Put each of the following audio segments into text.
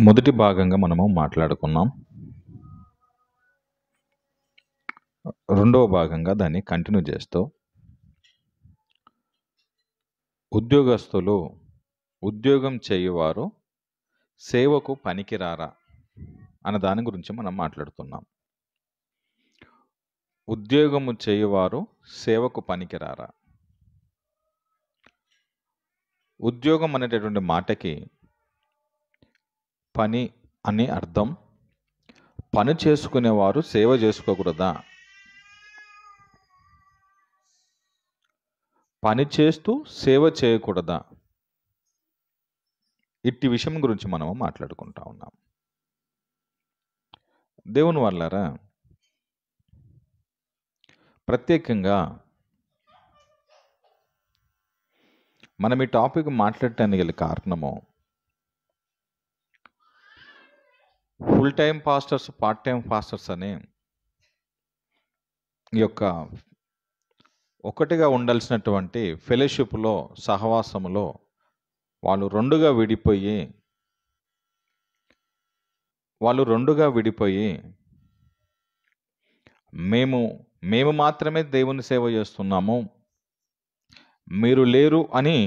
మొదటి భాగంగా మనము మాట్లాడుకున్నాం. రెండవ భాగంగా దాన్ని కంటిన్యూ చేస్తూ ఉద్యోగం చేయువారు సేవకు పనికిరారా అన్న దాని గురించి మనం మాట్లాడుతున్నాం. ఉద్యోగము చేయువారు సేవకు పనికిరారా. ఉద్యోగం అనేటటువంటి మాటకి పని అని అర్థం. పని చేసుకునేవారు సేవ చేసుకోకూడదా? పని చేస్తూ సేవ చేయకూడదా? ఇట్టి విషయం గురించి మనము మాట్లాడుకుంటా ఉన్నాం. దేవుని వల్లారా, ప్రత్యేకంగా మనం ఈ టాపిక్ మాట్లాడటానికి గల కారణము full time pastors, part time pastors అనే ఈ యొక్క ఒకటిగా ఉండాల్సినటువంటి ఫెలోషిప్లో, సహవాసములో వాళ్ళు రెండుగా విడిపోయి మేము మాత్రమే దేవుని సేవ చేస్తున్నాము, మీరు లేరు అని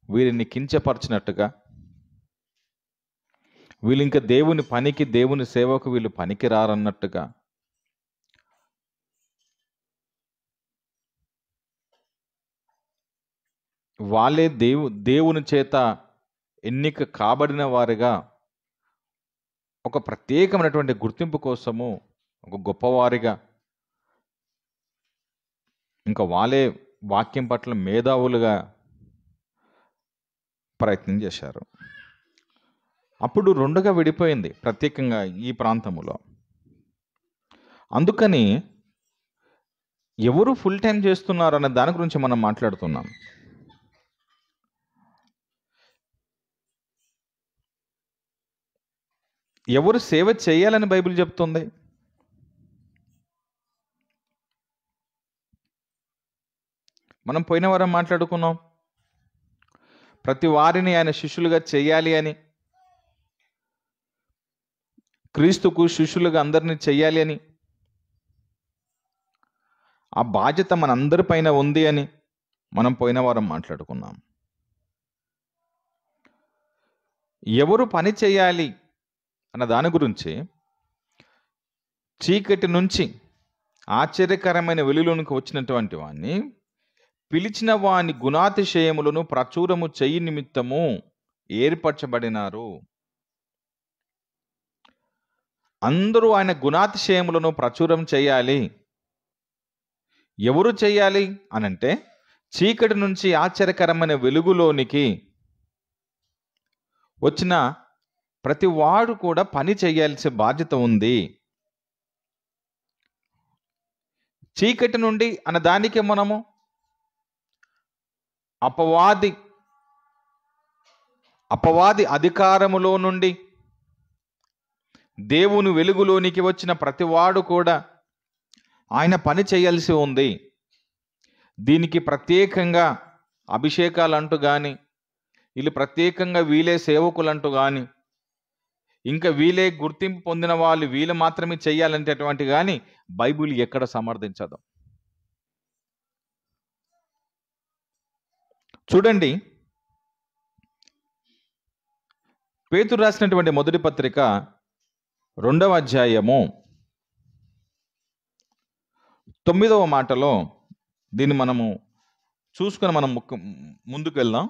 వీరిని కించపరిచినట్టుగా, వీళ్ళు ఇంకా దేవుని పనికి, దేవుని సేవకు వీళ్ళు పనికి రారన్నట్టుగా, వాళ్ళే దేవుని చేత ఎన్నిక కాబడిన వారిగా ఒక ప్రత్యేకమైనటువంటి గుర్తింపు కోసము ఒక గొప్పవారిగా, ఇంకా వాళ్ళే వాక్యం పట్ల మేధావులుగా ప్రయత్నం చేశారు. అప్పుడు రెండుగా విడిపోయింది ప్రత్యేకంగా ఈ ప్రాంతంలో. అందుకని ఎవరు ఫుల్ టైం చేస్తున్నారు అనే దాని గురించి మనం మాట్లాడుతున్నాం. ఎవరు సేవ చేయాలని బైబిల్ చెప్తుంది? మనం పోయిన వారం మాట్లాడుకున్నాం, ప్రతి వారిని ఆయన శిష్యులుగా చేయాలి అని, క్రీస్తుకు శిష్యులుగా అందరినీ చెయ్యాలి అని, ఆ బాధ్యత మనందరిపైన ఉంది అని మనం పోయిన వారం మాట్లాడుకున్నాం. ఎవరు పని చేయాలి అన్న దాని గురించి, చీకటి నుంచి ఆశ్చర్యకరమైన వెలుగులోనికి వచ్చినటువంటి వాణ్ణి, పిలిచిన వాని గుణాతిశయములను ప్రచురము చెయ్యి నిమిత్తము ఏర్పరచబడినారు. అందరూ ఆయన గుణాతిశయములను ప్రచురం చేయాలి. ఎవరు చేయాలి అనంటే, చీకటి నుంచి ఆశ్చర్యకరమైన వెలుగులోనికి వచ్చిన ప్రతి వాడు కూడా పని చేయాల్సిన బాధ్యత ఉంది. చీకటి నుండి అన్న దానికి మనము అపవాది అధికారములో నుండి దేవుని వెలుగులోనికి వచ్చిన ప్రతివాడు కూడా ఆయన పని చేయాల్సి ఉంది. దీనికి ప్రత్యేకంగా అభిషేకాలు అంటూ కానీ, వీళ్ళు ప్రత్యేకంగా వీలే సేవకులంటూ కానీ, ఇంకా వీలే గుర్తింపు పొందిన వాళ్ళు వీళ్ళు మాత్రమే చేయాలంటేటువంటి కానీ బైబిల్ ఎక్కడ సమర్థించదు. చూడండి, పేతురు రాసినటువంటి మొదటి పత్రిక 2వ అధ్యాయము 9వ మాటలో దీన్ని మనము చూసుకొని మనం ముందుకు వెళ్దాం.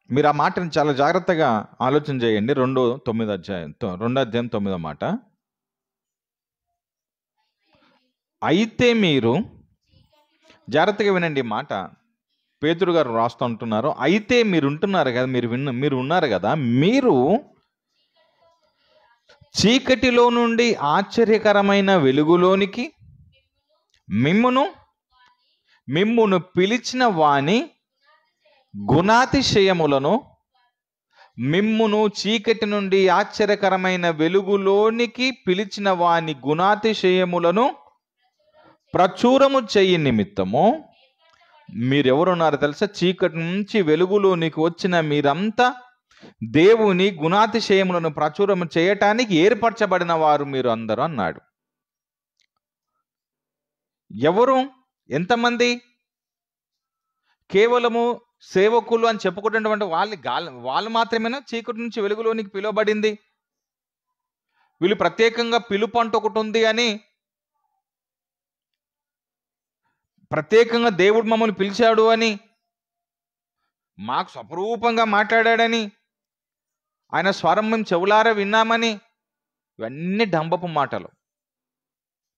మీరు ఆ మాటను చాలా జాగ్రత్తగా ఆలోచన చేయండి. 2 అధ్యాయం 9వ మాట. అయితే మీరు, జాగ్రత్తగా వినండి మాట, పేతురు గారు రాస్తూ ఉంటున్నారు. అయితే మీరు ఉంటున్నారు కదా, మీరు ఉన్నారు కదా, మీరు చీకటిలో నుండి ఆశ్చర్యకరమైన వెలుగులోనికి మిమ్మును పిలిచిన వాని గుణాతిశయములను, మిమ్మును చీకటి నుండి ఆశ్చర్యకరమైన వెలుగులోనికి పిలిచిన వాని గుణాతిశయములను ప్రచురము చెయ్యి నిమిత్తము మీరెవరున్నారు తెలుసా? చీకటి నుంచి వెలుగులోనికి వచ్చిన మీరంతా దేవుని గుణాతిశయములను ప్రచురము చేయటానికి ఏర్పరచబడిన వారు మీరు అందరూ అన్నాడు. ఎవరు? ఎంతమంది? కేవలము సేవకులు అని చెప్పుకున్నటువంటి వాళ్ళు మాత్రమేనా చీకటి నుంచి వెలుగులోనికి పిలువబడింది? వీళ్ళు ప్రత్యేకంగా పిలుపు అంటూ ఒకటి ఉంది అని, ప్రత్యేకంగా దేవుడు మమ్మల్ని పిలిచాడు అని, మాకు స్వరూపంగా మాట్లాడాడని, ఆయన స్వరం మేము చెవులారా విన్నామని, ఇవన్నీ డంబపు మాటలు.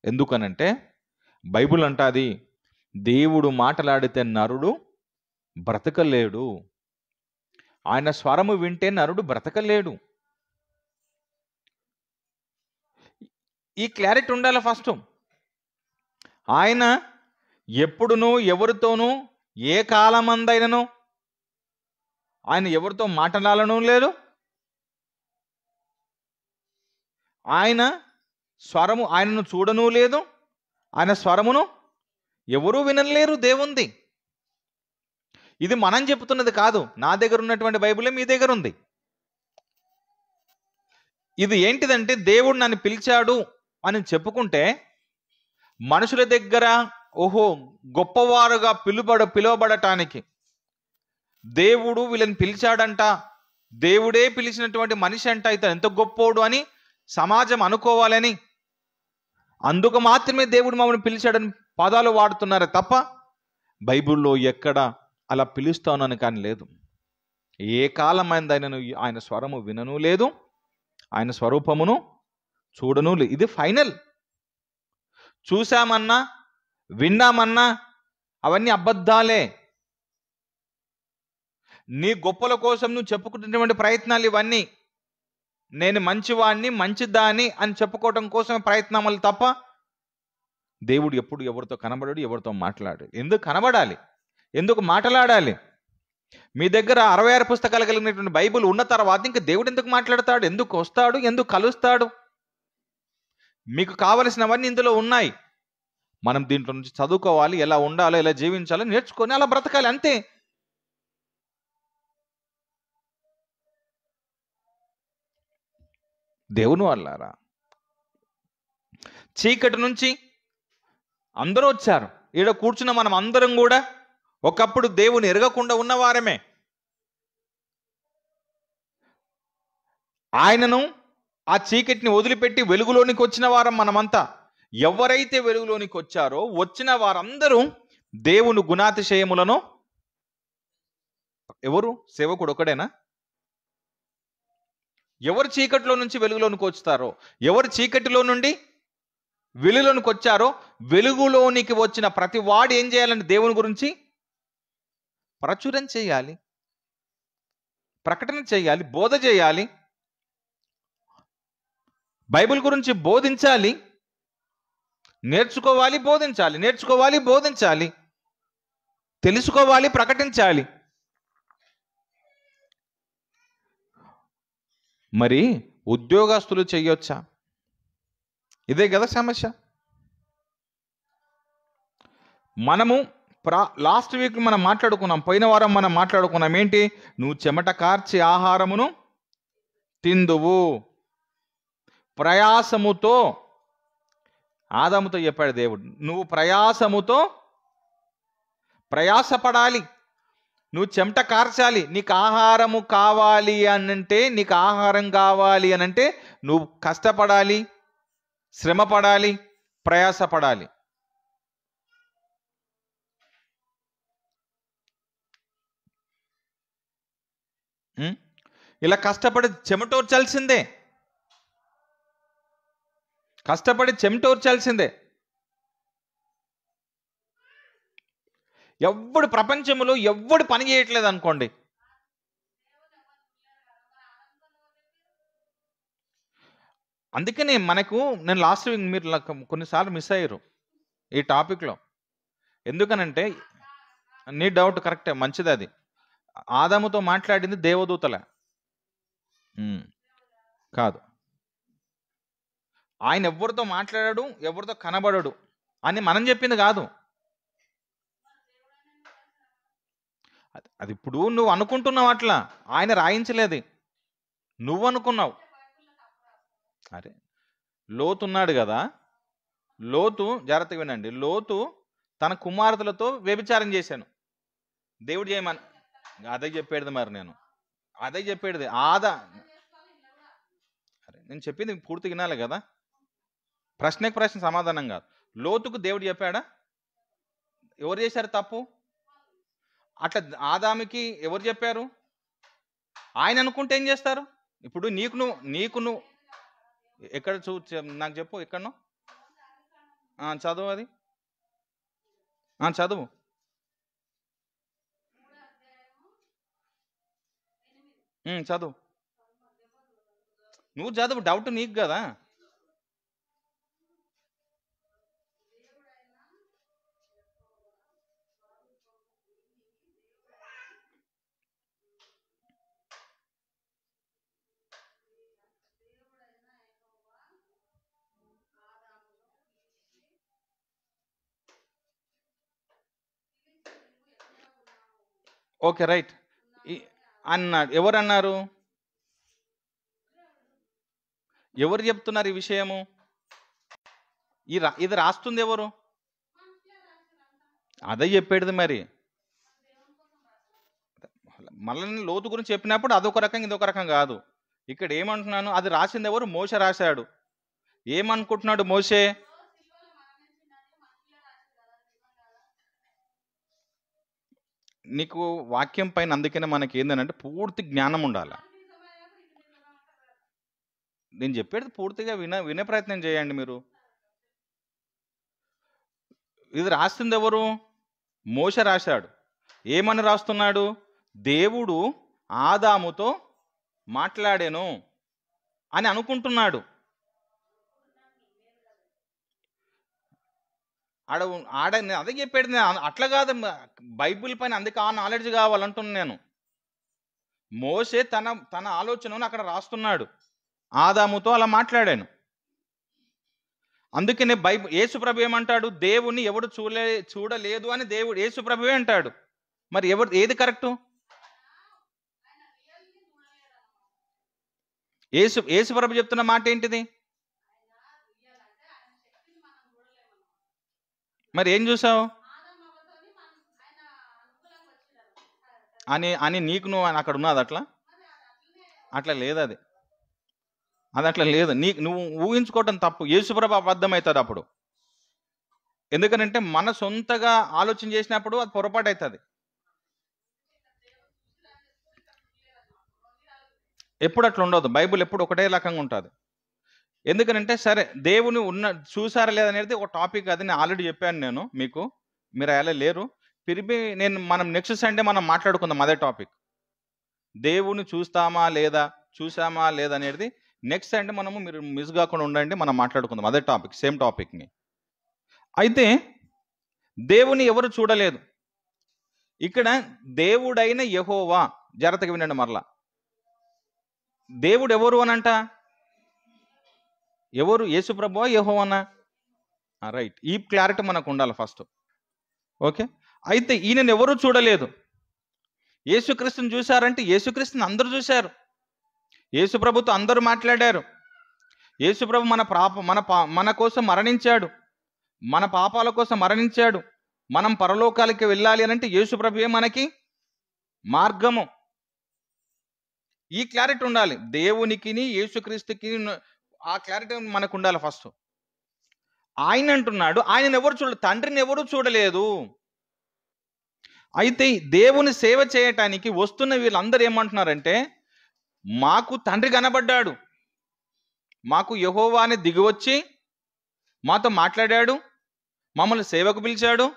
ఎందుకనంటే బైబుల్ అంటాది, దేవుడు మాట్లాడితే నరుడు బ్రతకలేడు, ఆయన స్వరము వింటే నరుడు బ్రతకలేడు. ఈ క్లారిటీ ఉండాలి ఫస్ట్. ఆయన ఎప్పుడునూ ఎవరితోనూ ఏ కాలమందైనను ఆయన ఎవరితో మాట్లాడాలను లేదు. ఆయన స్వరము ఆయనను చూడను లేదు. ఆయన స్వరమును ఎవరూ వినలేరు దేవుంది. ఇది మనం చెప్తున్నది కాదు. నా దగ్గర ఉన్నటువంటి బైబిలే మీ దగ్గర ఉంది. ఇది ఏంటిదంటే దేవుడు నన్ను పిలిచాడు అని చెప్పుకుంటే మనుషుల దగ్గర ఓహో గొప్పవారుగా పిలువబడటానికి దేవుడు వీళ్ళని పిలిచాడంట, దేవుడే పిలిచినటువంటి మనిషి అంట, ఇతను ఎంత గొప్పోడు అని సమాజం అనుకోవాలని, అందుకు మాత్రమే దేవుడు మమ్మల్ని పిలిచాడని పదాలు వాడుతున్నారు తప్ప బైబిల్లో ఎక్కడ అలా పిలుస్తానని కానీ లేదు. ఏ కాలమైందైనను ఆయన స్వరము వినను లేదు, ఆయన స్వరూపమును చూడను లేదు. ఇది ఫైనల్. చూశామన్నా విన్నామన్నా అవన్నీ అబద్ధాలే. నీ గొప్పల కోసం నువ్వు చెప్పుకుంటున్నటువంటి ప్రయత్నాలు ఇవన్నీ నేను మంచివాణ్ణి మంచిదాన్ని అని చెప్పుకోవడం కోసం ప్రయత్నాలు తప్ప దేవుడు ఎప్పుడు ఎవరితో కనబడాడు, ఎవరితో మాట్లాడాడు. ఎందుకు కనబడాలి, ఎందుకు మాట్లాడాలి? మీ దగ్గర 66 పుస్తకాలు కలిగినటువంటి బైబిల్ ఉన్న తర్వాత ఇంకా దేవుడు ఎందుకు మాట్లాడతాడు, ఎందుకు వస్తాడు, ఎందుకు కలుస్తాడు? మీకు కావలసినవన్నీ ఇందులో ఉన్నాయి. మనం దీంట్లో నుంచి చదువుకోవాలి, ఎలా ఉండాలో, ఎలా జీవించాలో నేర్చుకొని అలా బ్రతకాలి, అంతే. దేవుని వాళ్ళారా, చీకటి నుంచి అందరూ వచ్చారు. ఈడ కూర్చున్న మనం అందరం కూడా ఒకప్పుడు దేవుని ఎరగకుండా ఉన్నవారమే. ఆయనను ఆ చీకటిని వదిలిపెట్టి వెలుగులోనికి వచ్చిన వారం మనమంతా. ఎవరైతే వెలుగులోనికి వచ్చారో వచ్చిన వారందరూ దేవుని గుణాతిశయములను, ఎవరు? సేవకుడు ఒకడేనా? ఎవరు చీకటిలో నుంచి వెలుగులోనికి వచ్చారో, ఎవరు చీకటిలో నుండి వెలుగులోనికి వచ్చారో, వెలుగులోనికి వచ్చిన ప్రతి వాడు ఏం చేయాలంటే దేవుని గురించి ప్రచురం చేయాలి, ప్రకటన చేయాలి, బోధ చేయాలి, బైబిల్ గురించి బోధించాలి, నేర్చుకోవాలి, బోధించాలి, నేర్చుకోవాలి, బోధించాలి, తెలుసుకోవాలి, ప్రకటించాలి. మరి ఉద్యోగస్తులు చెయ్యొచ్చా? ఇదే కదా సమస్య. మనము లాస్ట్ వీక్ మనం మాట్లాడుకున్నాం, పోయిన వారం మనం మాట్లాడుకున్నాం ఏంటి? నువ్వు చెమట కార్చి ఆహారమును తిందువు, ప్రయాసముతో. ఆదాముతో చెప్పాడు దేవుడు, నువ్వు ప్రయాసపడాలి, నువ్వు చెమట కార్చాలి. నీకు ఆహారము కావాలి అనంటే, నీకు ఆహారం కావాలి అనంటే నువ్వు కష్టపడాలి, శ్రమపడాలి, ప్రయాసపడాలి. ఇలా కష్టపడి చెమటోర్చాల్సిందే, కష్టపడి చెమటోర్చాల్సిందే. ఎవ్వడు ప్రపంచంలో ఎవ్వడు పని చేయట్లేదు అనుకోండి, అందుకనే నేను లాస్ట్ వీక్ మీరు కొన్నిసార్లు మిస్ అయ్యారు ఈ టాపిక్లో. ఎందుకనంటే నీ డౌట్ కరెక్టే, మంచిది. అది ఆదాముతో మాట్లాడింది దేవదూతలే కాదు. ఆయన ఎవరితో మాట్లాడాడు, ఎవరితో కనబడడు. అని మనం చెప్పింది కాదు. అది ఇప్పుడు నువ్వు అనుకుంటున్నావు, అట్లా ఆయన రాయించలేదు, నువ్వు అనుకున్నావు. అరే, లోతు ఉన్నాడు కదా, లోతు జాగ్రత్తగా వినండి, లోతు తన కుమార్తెలతో వ్యభిచారం చేశాను, దేవుడు చేయమని అదే చెప్పేది. మరి నేను అదే చెప్పేది అరే నేను చెప్పింది పూర్తి వినాలి కదా, ప్రశ్నకు ప్రశ్న సమాధానం కాదు. లోతుకు దేవుడు చెప్పాడా? ఎవరు చేశారు తప్పు? అట్లా ఆదాముకి ఎవరు చెప్పారు? ఆయన అనుకుంటే ఏం చేస్తారు? ఇప్పుడు నీకు నువ్వు ఎక్కడ నాకు చెప్పు, ఎక్కడనో చదువు, అది చదువు. చదువు, నువ్వు చదువు, డౌట్ నీకు కదా. ఓకే, రైట్ అన్నాడు. ఎవరు అన్నారు? ఎవరు చెప్తున్నారు ఈ విషయము? ఇది రాస్తుంది ఎవరు? అదే చెప్పేది. మరి మళ్ళీ లోతు గురించి చెప్పినప్పుడు అదొక రకం, ఇదొక రకం కాదు. ఇక్కడ ఏమంటున్నాను, అది రాసింది ఎవరు? మోషే రాశాడు. ఏమనుకుంటున్నాడు మోషే? నీకు వాక్యం పైన అందుకనే మనకి ఏంటంటే పూర్తి జ్ఞానం ఉండాలి. నేను చెప్పేది పూర్తిగా వినే ప్రయత్నం చేయండి మీరు. ఇది రాస్తుంది ఎవరు? మోషే రాశాడు. ఏమని రాస్తున్నాడు? దేవుడు ఆదాముతో మాట్లాడాను అని అనుకుంటున్నాడు. అదే చెప్పాడు. అట్లా కాదు, బైబిల్ పైన అందుకే ఆ నాలెడ్జ్ కావాలంటున్నాను నేను. మోషే తన ఆలోచనను అక్కడ రాస్తున్నాడు, ఆదాముతో అలా మాట్లాడాను. అందుకనే యేసుప్రభు ఏమంటాడు? దేవుణ్ణి ఎవడు చూడలేదు అని యేసుప్రభువే అంటాడు. మరి ఏది కరెక్టు? యేసుప్రభు చెప్తున్న మాట ఏంటిది? మరి ఏం చూసావు అని నీకు నువ్వు అక్కడ ఉన్నది అట్లా లేదు. అది అట్లా లేదు. నువ్వు ఊహించుకోవటం తప్పు. యేసుప్రభు అబద్ధమవుతుంది అప్పుడు. ఎందుకంటే మన సొంతగా ఆలోచన చేసినప్పుడు అది పొరపాటు అవుతుంది. ఎప్పుడు అట్లా ఉండదు. బైబిల్ ఎప్పుడు ఒకటే రకంగా ఉంటుంది. ఎందుకంటే సరే, దేవుని చూసారా లేదనేది ఒక టాపిక్. అది నేను ఆల్రెడీ చెప్పాను నేను మీకు, మీరు అలా లేరు. తిరిగి మనం నెక్స్ట్ సండే మనం మాట్లాడుకుందాం అదే టాపిక్. దేవుని చూసామా లేదా అనేది నెక్స్ట్ సండే మనము, మీరు మిస్ కాకుండా ఉండండి, మనం మాట్లాడుకుందాం అదే టాపిక్, సేమ్ టాపిక్ని. అయితే దేవుని ఎవరు చూడలేదు. ఇక్కడ దేవుడైన యెహోవా, జాగ్రత్తగా వినండి మరలా. దేవుడు ఎవరు అనంట? ఎవరు? యేసుప్రభువా యెహోవానా? రైట్, ఈ క్లారిటీ మనకు ఉండాలి ఫస్ట్. ఓకే, అయితే ఈయనను ఎవరు చూడలేదు. యేసుక్రీస్తుని చూశారంటే యేసుక్రీస్తుని అందరూ చూశారు. యేసుప్రభుతో అందరూ మాట్లాడారు. యేసుప్రభు మన కోసం మరణించాడు, మన పాపాల కోసం మరణించాడు. మనం పరలోకాలకి వెళ్ళాలి అని అంటే యేసుప్రభువే మనకి మార్గము. ఈ క్లారిటీ ఉండాలి. దేవునికి యేసుక్రీస్తుకి ఆ క్లారిటీ మనకు ఉండాలి ఫస్ట్. ఆయన అంటున్నాడు, ఆయనను ఎవరు చూడలేదు, తండ్రిని ఎవరు చూడలేదు. అయితే దేవుని సేవ చేయటానికి వస్తున్న వీళ్ళందరూ ఏమంటున్నారంటే, మాకు తండ్రి కనబడ్డాడు, మాకు యెహోవాని దిగివచ్చి మాతో మాట్లాడాడు, మమ్మల్ని సేవకు పిలిచాడు,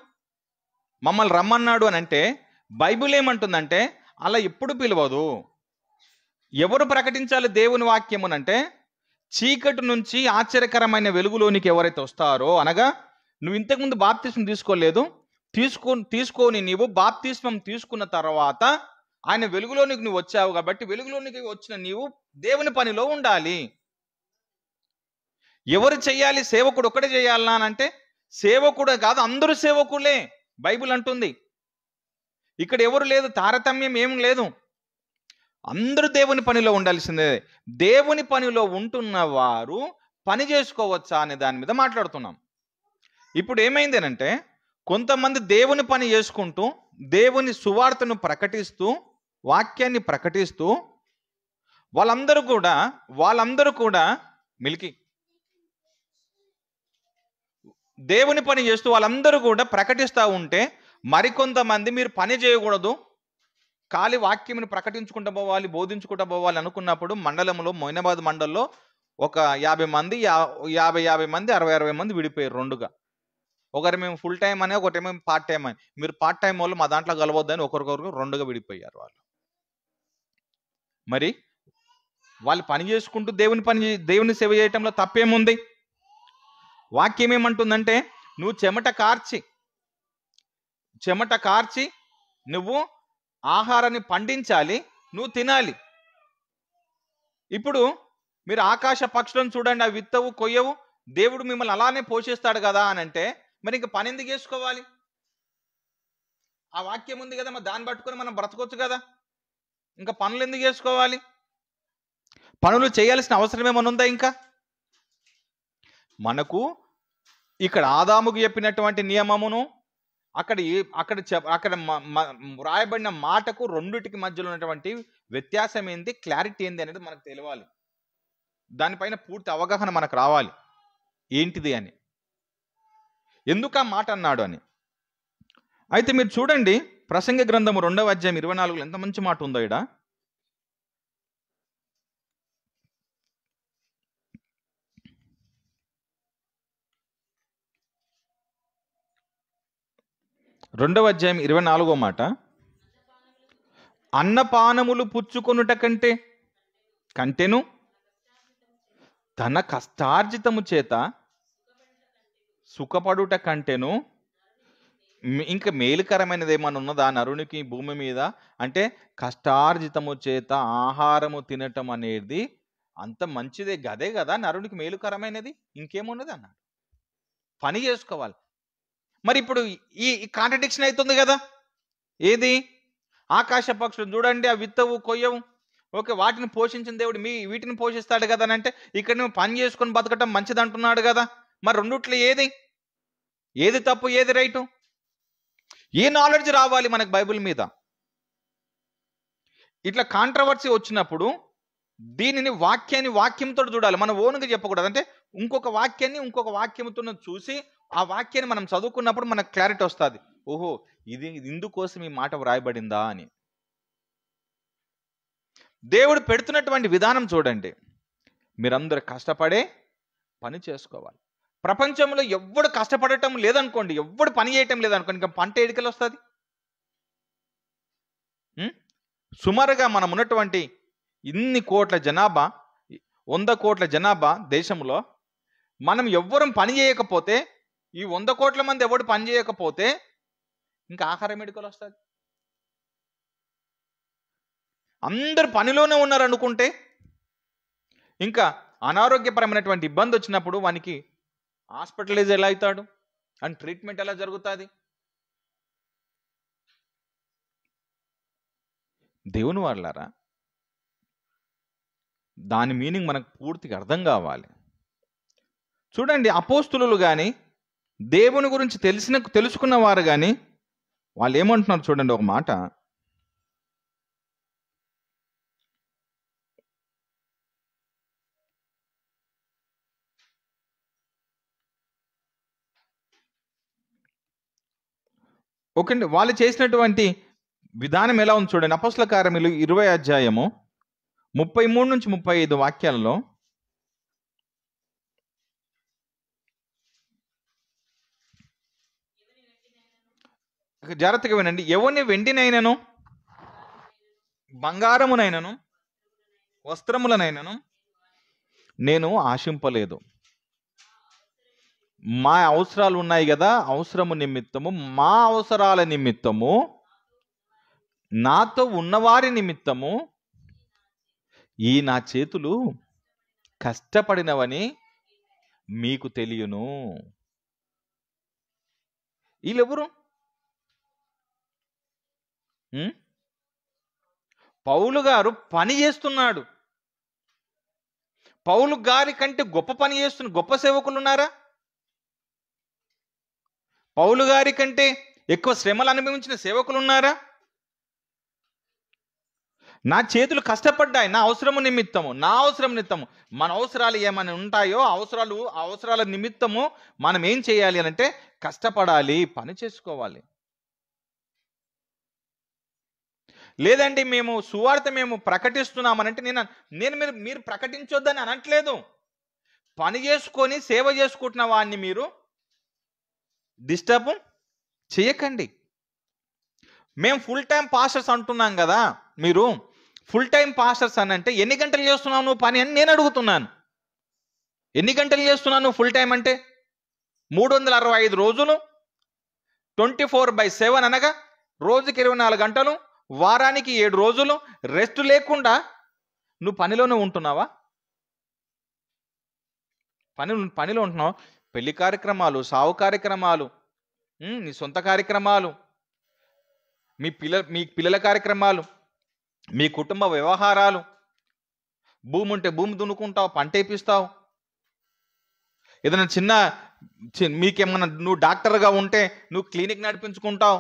మమ్మల్ని రమ్మన్నాడు అని అంటే, బైబిల్ ఏమంటుందంటే అలా ఎప్పుడు పిలవదు. ఎవరు ప్రకటించాలి దేవుని వాక్యమునంటే, చీకటి నుంచి ఆశ్చర్యకరమైన వెలుగులోనికి ఎవరైతే వస్తారో, అనగా నువ్వు ఇంతకుముందు బాప్తిస్మం తీసుకోలేదు, తీసుకొని నీవు బాప్తిస్మం తీసుకున్న తర్వాత ఆయన వెలుగులోనికి నువ్వు వచ్చావు కాబట్టి వెలుగులోనికి వచ్చిన నీవు దేవుని పనిలో ఉండాలి. ఎవరు చెయ్యాలి? సేవకుడు ఒక్కడే చేయాలనా అంటే సేవకుడు కాదు, అందరూ సేవకులే బైబిల్ అంటుంది. ఇక్కడ ఎవరు లేదు, తారతమ్యం ఏం లేదు. అందరూ దేవుని పనిలో ఉండాల్సిందే. దేవుని పనిలో ఉంటున్న వారు పని చేసుకోవచ్చా అనే దాని మీద మాట్లాడుతున్నాం. ఇప్పుడు ఏమైంది అంటే, కొంతమంది దేవుని పని చేసుకుంటూ దేవుని సువార్తను ప్రకటిస్తూ వాక్యాన్ని ప్రకటిస్తూ వాళ్ళందరూ కూడా మిల్కి దేవుని పని చేస్తూ వాళ్ళందరూ కూడా ప్రకటిస్తూ ఉంటే, మరికొంతమంది మీరు పని చేయకూడదు, ఖాళీ వాక్యమును ప్రకటించుకుంటూ పోవాలి, బోధించుకుంటూ పోవాలి అనుకున్నప్పుడు మండలంలో, మొయినాబాద్ మండలంలో ఒక 50 మంది 50 మంది 60 మంది విడిపోయారు రెండుగా. ఒకరు మేము ఫుల్ టైం అని, ఒకటేమో పార్ట్ టైం అని. మీరు పార్ట్ టైం వాళ్ళు మా దాంట్లో కలవద్దని ఒకరికొకరు రెండుగా విడిపోయారు వాళ్ళు. మరి వాళ్ళు పని చేసుకుంటూ దేవుని సేవ చేయటంలో తప్పేముంది? వాక్యం ఏమంటుందంటే, నువ్వు చెమట కార్చి నువ్వు ఆహారాన్ని పండించాలి, నువ్వు తినాలి. ఇప్పుడు మీరు ఆకాశ పక్షులను చూడండి, అవి విత్తవు కొయ్యవు, దేవుడు మిమ్మల్ని అలానే పోషిస్తాడు కదా అని అంటే, మరి ఇంక పని ఎందుకు చేసుకోవాలి? ఆ వాక్యం ఉంది కదా, మరి దాన్ని పట్టుకొని మనం బ్రతకొచ్చు కదా, ఇంకా పనులు ఎందుకు చేసుకోవాలి? పనులు చేయాల్సిన అవసరం ఏమైనా ఉందా? ఇంకా మనకు ఇక్కడ ఆదాముకు చెప్పినటువంటి నియమమును అక్కడ రాయబడిన మాటకు రెండిటికి మధ్యలో ఉన్నటువంటి వ్యత్యాసం ఏంది, క్లారిటీ ఏంది అనేది మనకు తెలియాలి. దానిపైన పూర్తి అవగాహన మనకు రావాలి, ఏంటిది అని, ఎందుకు ఆ మాట అన్నాడు అని. అయితే మీరు చూడండి, ప్రసంగి గ్రంథము 2వ అధ్యాయం 24 ఎంత మంచి మాట ఉందో. ఇక్కడ 2వ అధ్యాయం 24వ మాట, అన్నపానములు పుచ్చుకొనుట కంటెను తన కష్టార్జితము చేత సుఖపడుట కంటెను ఇంకా మేలుకరమైనది ఏమన్నా ఉన్నదా నరునికి భూమి మీద అంటే? కష్టార్జితము చేత ఆహారము తినటం అనేది అంత మంచిదే, గదే కదా నరునికి మేలుకరమైనది, ఇంకేమున్నది అన్నాడు. పని చేసుకోవాలి. మరి ఇప్పుడు ఈ కాంట్రడిక్షన్ అవుతుంది కదా. ఏది? ఆకాశ పక్షులు చూడండి, అవి విత్తవు కొయ్యవు, ఓకే, వాటిని పోషించిన దేవుడు వీటిని పోషిస్తాడు కదా అని అంటే, ఇక్కడ నువ్వు పని చేసుకొని బతకటం మంచిది అంటున్నాడు కదా. మరి రెండిట్లో ఏది తప్పు, ఏది రైటు? ఏ నాలెడ్జ్ రావాలి మనకు బైబిల్ మీద? ఇట్లా కాంట్రవర్సీ వచ్చినప్పుడు దీనిని వాక్యంతో చూడాలి, మనం ఓనుగా చెప్పకూడదు. అంటే ఇంకొక వాక్యంతో చూసి ఆ వాక్యాన్ని మనం చదువుకున్నప్పుడు మనకు క్లారిటీ వస్తుంది. ఓహో, ఇది ఇందుకోసం ఈ మాట వ్రాయబడిందా అని. దేవుడు పెడుతున్నటువంటి విధానం చూడండి, మీరందరూ కష్టపడే పని చేసుకోవాలి. ప్రపంచంలో ఎవ్వడు కష్టపడటం లేదనుకోండి, ఎవ్వడు పని చేయటం లేదనుకోండి, ఇంకా పంట ఎడికలు వస్తుంది. సుమారుగా మనం ఉన్నటువంటి ఇన్ని కోట్ల జనాభా, 100 కోట్ల జనాభా దేశంలో మనం ఎవ్వరం పని చేయకపోతే, ఈ 100 కోట్ల మంది ఎవడు పని చేయకపోతే ఇంకా ఆహారం ఎడికలు వస్తుంది. అందరు పనిలోనే ఉన్నారు అనుకుంటే ఇంకా అనారోగ్యపరమైనటువంటి ఇబ్బంది వచ్చినప్పుడు వానికి హాస్పిటలైజ్ ఎలా అవుతాడు అండ్ ట్రీట్మెంట్ ఎలా జరుగుతుంది? దేవుని వాళ్ళారా, దాని మీనింగ్ మనకు పూర్తిగా అర్థం కావాలి. చూడండి, అపోస్తులు కానీ దేవుని గురించి తెలుసుకున్న వారు కానీ వాళ్ళు ఏమంటున్నారు చూడండి. ఒక మాట, ఓకే, వాళ్ళు చేసినటువంటి విధానం ఎలా ఉంది చూడండి. అపోస్తల కార్యములు 20వ అధ్యాయము 33 నుంచి 35 వాక్యాలలో, జాగ్రత్తగా వినండి. ఎవరిని వెండినైనను బంగారమునైనను వస్త్రములనైనను నేను ఆశింపలేదు. మా అవసరాలు ఉన్నాయి కదా, అవసరము నిమిత్తము, మా అవసరాల నిమిత్తము, నాతో ఉన్నవారి నిమిత్తము ఈ నా చేతులు కష్టపడినవని మీకు తెలియను. వీళ్ళెవరు? పౌలు గారు పని చేస్తున్నాడు. పౌలు గారి కంటే గొప్ప పని చేస్తున్న గొప్ప సేవకులు ఉన్నారా? పౌలు గారి కంటే ఎక్కువ శ్రమలు అనుభవించిన సేవకులు ఉన్నారా? నా చేతులు కష్టపడ్డాయి నా అవసరం నిమిత్తము. మన అవసరాలు ఏమైనా ఉంటాయో అవసరాల నిమిత్తము మనం ఏం చేయాలి అని అంటే కష్టపడాలి, పని చేసుకోవాలి. లేదండి మేము సువార్త ప్రకటిస్తున్నామనంటే మీరు ప్రకటించొద్దని అనట్లేదు. పని చేసుకొని సేవ చేసుకుంటున్న వాడిని మీరు డిస్టర్బ్ చేయకండి. మేము ఫుల్ టైం పాస్టర్స్ అంటున్నాం కదా, మీరు ఫుల్ టైం పాస్టర్స్ అని అంటే ఎన్ని గంటలు చేస్తున్నావు నువ్వు పని అని నేను అడుగుతున్నాను. ఎన్ని గంటలు చేస్తున్నావు నువ్వు ఫుల్ టైం అంటే? 365 రోజులు 24/7 అనగా రోజుకి 24 గంటలు, వారానికి 7 రోజులు రెస్ట్ లేకుండా నువ్వు పనిలోనే ఉంటున్నావా? పనిలో ఉంటున్నావు. పెళ్లి కార్యక్రమాలు, సావు కార్యక్రమాలు, నీ సొంత కార్యక్రమాలు, మీ పిల్లల కార్యక్రమాలు, మీ కుటుంబ వ్యవహారాలు, భూమి ఉంటే భూమి దున్నుకుంటావు, పంట వేపిస్తావు. ఏదైనా మీకేమన్నా నువ్వు డాక్టర్గా ఉంటే నువ్వు క్లినిక్ నడిపించుకుంటావు.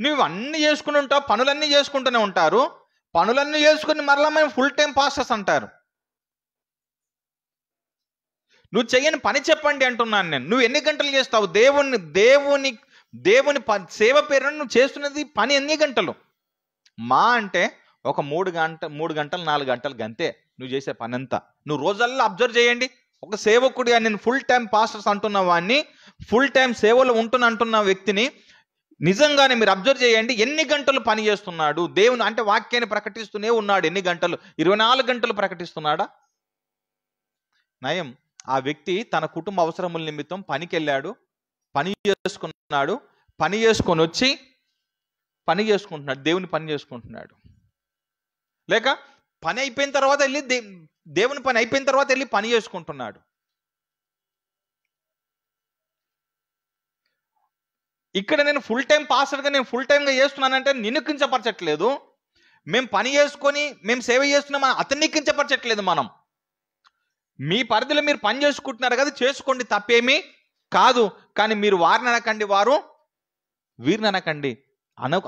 నువ్వు అన్నీ చేసుకుని ఉంటావు, పనులన్నీ చేసుకుంటూనే ఉంటారు. పనులన్నీ చేసుకుని మరలా మేము ఫుల్ టైం పాస్టర్స్ అంటారు. నువ్వు చెయ్యని పని చెప్పండి అంటున్నాను నేను. నువ్వు ఎన్ని గంటలు చేస్తావు? దేవుని సేవ పేరును నువ్వు చేస్తున్నది పని ఎన్ని గంటలు? మా అంటే ఒక 3 గంటలు 4 గంటలు గంతే నువ్వు చేసే పని అంతా. నువ్వు రోజల్లా అబ్జర్వ్ చేయండి. ఒక సేవకుడిగా నేను ఫుల్ టైం పాస్టర్స్ అంటున్న వాడిని, ఫుల్ టైం సేవలో అంటున్న వ్యక్తిని నిజంగానే మీరు అబ్జర్వ్ చేయండి. ఎన్ని గంటలు పని చేస్తున్నాడు? దేవుని అంటే వాక్యాన్ని ప్రకటిస్తూనే ఉన్నాడు. ఎన్ని గంటలు? 24 గంటలు ప్రకటిస్తున్నాడా? నయం, ఆ వ్యక్తి తన కుటుంబ అవసరముల నిమిత్తం పనికి వెళ్ళాడు, పని చేసుకొని వచ్చి పని చేసుకుంటున్నాడు, దేవుని పని చేసుకుంటున్నాడు. లేక పని అయిపోయిన తర్వాత వెళ్ళి దేవుని పని అయిపోయిన తర్వాత వెళ్ళి పని చేసుకుంటున్నాడు. ఇక్కడ నేను ఫుల్ టైం పాస్టర్గా నేను ఫుల్ టైంగా చేస్తున్నానంటే నిన్ను కించపరచట్లేదు. మేము పని చేసుకొని మేము సేవ చేస్తున్నామని అతన్ని కించపరచట్లేదు. మనం మీ పరిధిలో మీరు పని చేసుకుంటున్నారు కదా, చేసుకోండి, తప్పేమీ కాదు. కానీ మీరు వారిని అనకండి, వారు వీరిని అనకండి.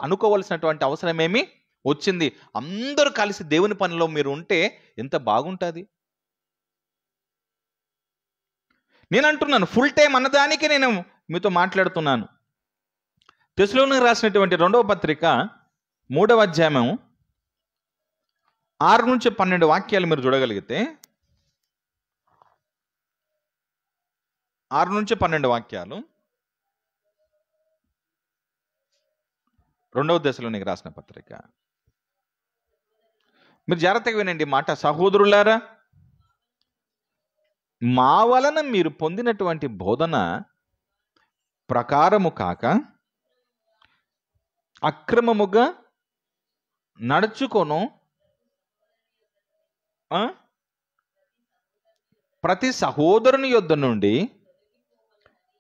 అనుకోవలసినటువంటి అవసరం ఏమి వచ్చింది? అందరూ కలిసి దేవుని పనిలో మీరు ఉంటే ఎంత బాగుంటుంది. నేను అంటున్నాను, ఫుల్ టైం అన్నదానికి నేను మీతో మాట్లాడుతున్నాను. తెస్సలోనికీయులకు రాసినటువంటి 2వ పత్రిక 3వ అధ్యాయం 6 నుంచి 12 వాక్యాలు మీరు చూడగలిగితే, 6 నుంచి 12 వాక్యాలు 2వ తెస్సలోనికీయులకు రాసిన పత్రిక. మీరు జాగ్రత్తగా వినండి మాట. సహోదరులారా, మా వలన మీరు పొందినటువంటి బోధన ప్రకారము కాక అక్రమముగా నడుచుకొను ప్రతి సహోదరుని యొద్ద నుండి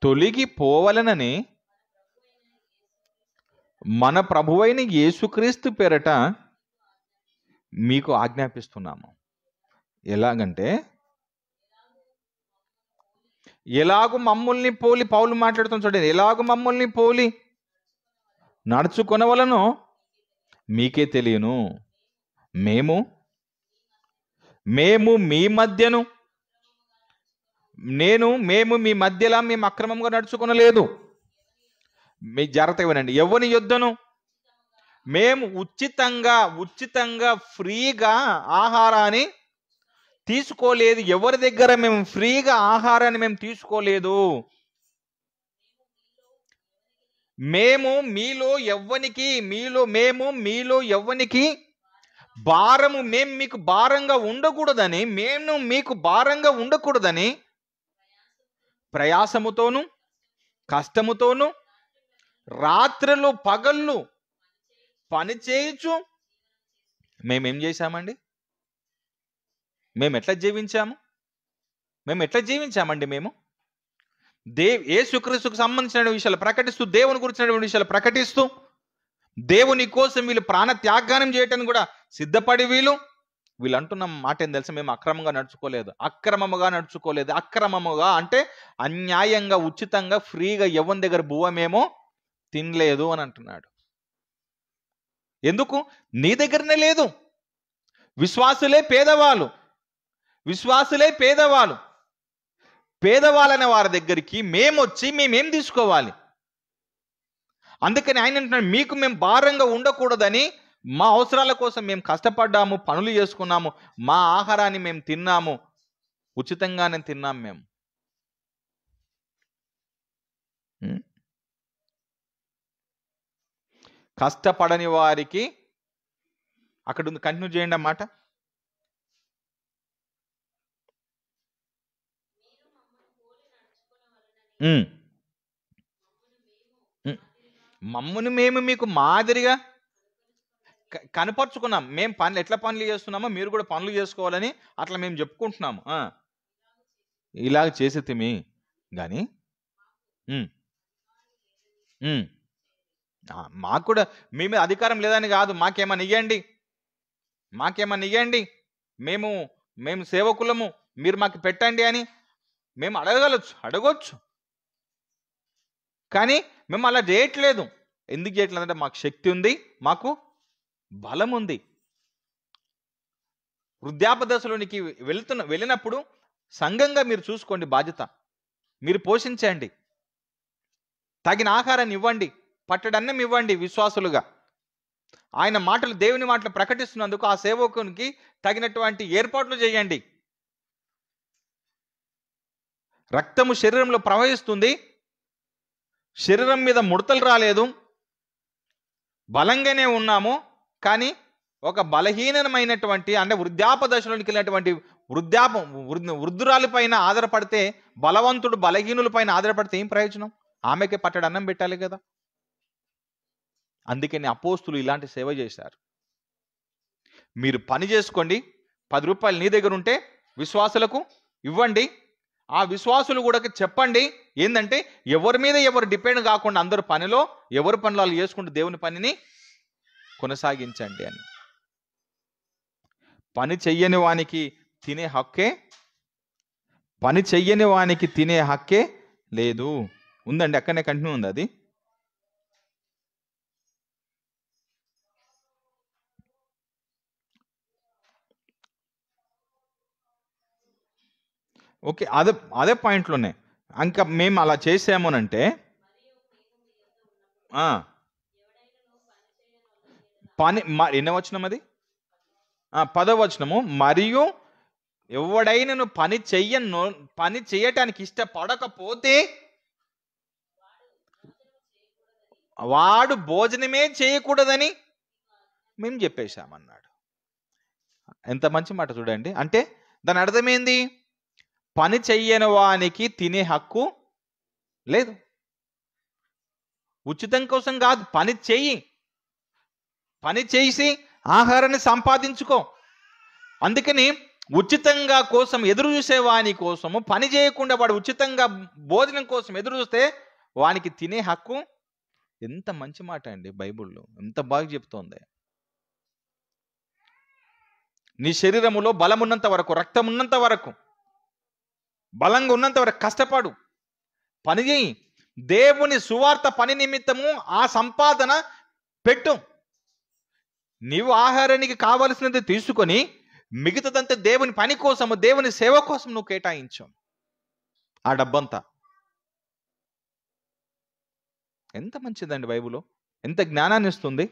తొలగిపోవలనని మన ప్రభువైన యేసుక్రీస్తు పేరట మీకు ఆజ్ఞాపిస్తున్నాము. ఎలాగంటే, ఎలాగూ మమ్మల్ని పోలి, పౌలు మాట్లాడుతున్న చూడండి, ఎలాగూ మమ్మల్ని పోలి నడుచుకొనవలనో మీకే తెలియను. మేము మీ మధ్యను మేము మీ మధ్యలా మేము అక్రమంగా నడుచుకొనలేదు. మీ జాగ్రత్తగా వినండి. ఎవరి యొద్దను మేము ఉచితంగా ఫ్రీగా ఆహారాన్ని తీసుకోలేదు. ఎవరి దగ్గర మేము ఫ్రీగా ఆహారాన్ని మేము తీసుకోలేదు. మేము మీలో ఎవ్వనికి భారము మేము మీకు భారంగా ఉండకూడదని ప్రయాసముతోను కష్టముతోను రాత్రులు పగళ్ళు పని చేయించు మేమేం చేశామండి? మేము ఎట్లా జీవించామండి? యేసుక్రీస్తుకు సంబంధించిన విషయాలు ప్రకటిస్తూ, దేవుని గురించిన విషయాలు ప్రకటిస్తూ, దేవుని కోసం వీళ్ళు ప్రాణ త్యాగానం చేయటానికి కూడా సిద్ధపడి వీళ్ళు అంటున్న మాట ఏం తెలుసా? మేము అక్రమంగా నడుచుకోలేదు. అక్రమముగా అంటే అన్యాయంగా, ఉచితంగా, ఫ్రీగా ఎవరి దగ్గర బువ్వ మేము తినలేదు అని అంటున్నాడు. ఎందుకు? నీ దగ్గరనే లేదు. విశ్వాసులే పేదవాళ్ళు. పేదవాళ్ళనే వారి దగ్గరికి మేమొచ్చి మేమేం తీసుకోవాలి? అందుకని ఆయన అంటున్నాడు, మీకు మేము భారంగా ఉండకూడదని మా అవసరాల కోసం మేము కష్టపడ్డాము, పనులు చేసుకున్నాము, మా ఆహారాన్ని మేము తిన్నాము, ఉచితంగానే తిన్నాం మేము. కష్టపడని వారికి, అక్కడ ఉంది, కంటిన్యూ చేయండి అన్నమాట. మమ్మును మేము మీకు మాదిరిగా కనపరుచుకున్నాం. మేము ఎట్లా పనులు చేస్తున్నామో మీరు కూడా పనులు చేసుకోవాలని అట్లా మేము చెప్పుకుంటున్నాము. ఇలాగ చేసేతిమి కానీ మాకు కూడా మీ మీద అధికారం లేదని కాదు. మాకేమన్నా ఇయ్యండి, మేము సేవకులము, మీరు మాకు పెట్టండి అని మేము అడగొచ్చు. కానీ మేము అలా చేయట్లేదు. ఎందుకు చేయట్లేదు అంటే మాకు శక్తి ఉంది, మాకు బలం ఉంది. వృద్ధాప్య దశలోనికి వెళ్ళినప్పుడు సంఘంగా మీరు చూసుకోండి, బాధ్యత మీరు పోషించండి, తగిన ఆహారాన్ని ఇవ్వండి, పట్టడన్నం ఇవ్వండి. విశ్వాసులుగా ఆయన మాటలు, దేవుని మాటలు ప్రకటిస్తున్నందుకు ఆ సేవకునికి తగినటువంటి ఏర్పాట్లు చేయండి. రక్తము శరీరంలో ప్రవహిస్తుంది, శరీరం మీద ముడతలు రాలేదు, బలంగానే ఉన్నాము. కానీ ఒక బలహీనమైనటువంటి, అంటే వృద్ధాప్య దశలోనికి వెళ్ళినటువంటి వృద్ధురాలి పైన ఆధారపడితే, బలవంతుడు బలహీనుల పైన ఆధారపడితే ఏం ప్రయోజనం? ఆమెకే పట్టడి అన్నం పెట్టాలి కదా. అందుకని అపోస్తులు ఇలాంటి సేవ చేశారు. మీరు పని చేసుకోండి, 10 రూపాయలు నీ దగ్గర ఉంటే విశ్వాసులకు ఇవ్వండి. ఆ విశ్వాసులు కూడా చెప్పండి ఏంటంటే, ఎవరి మీద ఎవరు డిపెండ్ కాకుండా అందరూ ఎవరి పనులు వాళ్ళు చేసుకుంటూ దేవుని పనిని కొనసాగించండి అని. పని చెయ్యని వానికి తినే హక్కే లేదు. ఉందండి, అక్కడనే కంటిన్యూ ఉంది అది. ఓకే, అదే పాయింట్లోనే ఇంకా మేము అలా చేసామనంటే, ఎన్నో వచనం అది? 10వ వచనము. మరియు ఎవడైనను పని చేయటానికి ఇష్టపడకపోతే వాడు భోజనమే చేయకూడదని మేము చెప్పేశామన్నాడు. ఎంత మంచి మాట చూడండి. అంటే దాని అర్థమైంది, పని చెయ్యని వానికి తినే హక్కు లేదు. ఉచితం కోసం కాదు, పని చేసి ఆహారాన్ని సంపాదించుకో. అందుకని ఉచితంగా కోసం ఎదురు చూసే వాని కోసము, పని చేయకుండా వాడు ఉచితంగా భోజనం కోసం ఎదురు చూస్తే వానికి తినే హక్కు. ఎంత మంచి మాట అండి, బైబిల్లో ఎంత బాగా చెప్తోంది. నీ శరీరములో బలం ఉన్నంత వరకు, రక్తం ఉన్నంత వరకు, బలంగా ఉన్నంత వరకు కష్టపడు, పని చేయి. దేవుని సువార్త పని నిమిత్తము ఆ సంపాదన పెట్టు. నీవు ఆహారానికి కావలసినది తీసుకొని మిగతాదంతా దేవుని పని కోసము, దేవుని సేవ కోసం నువ్వు కేటాయించు ఆ డబ్బంతా. ఎంత మంచిదండి బైబిల్, ఎంత జ్ఞానాన్ని ఇస్తుంది.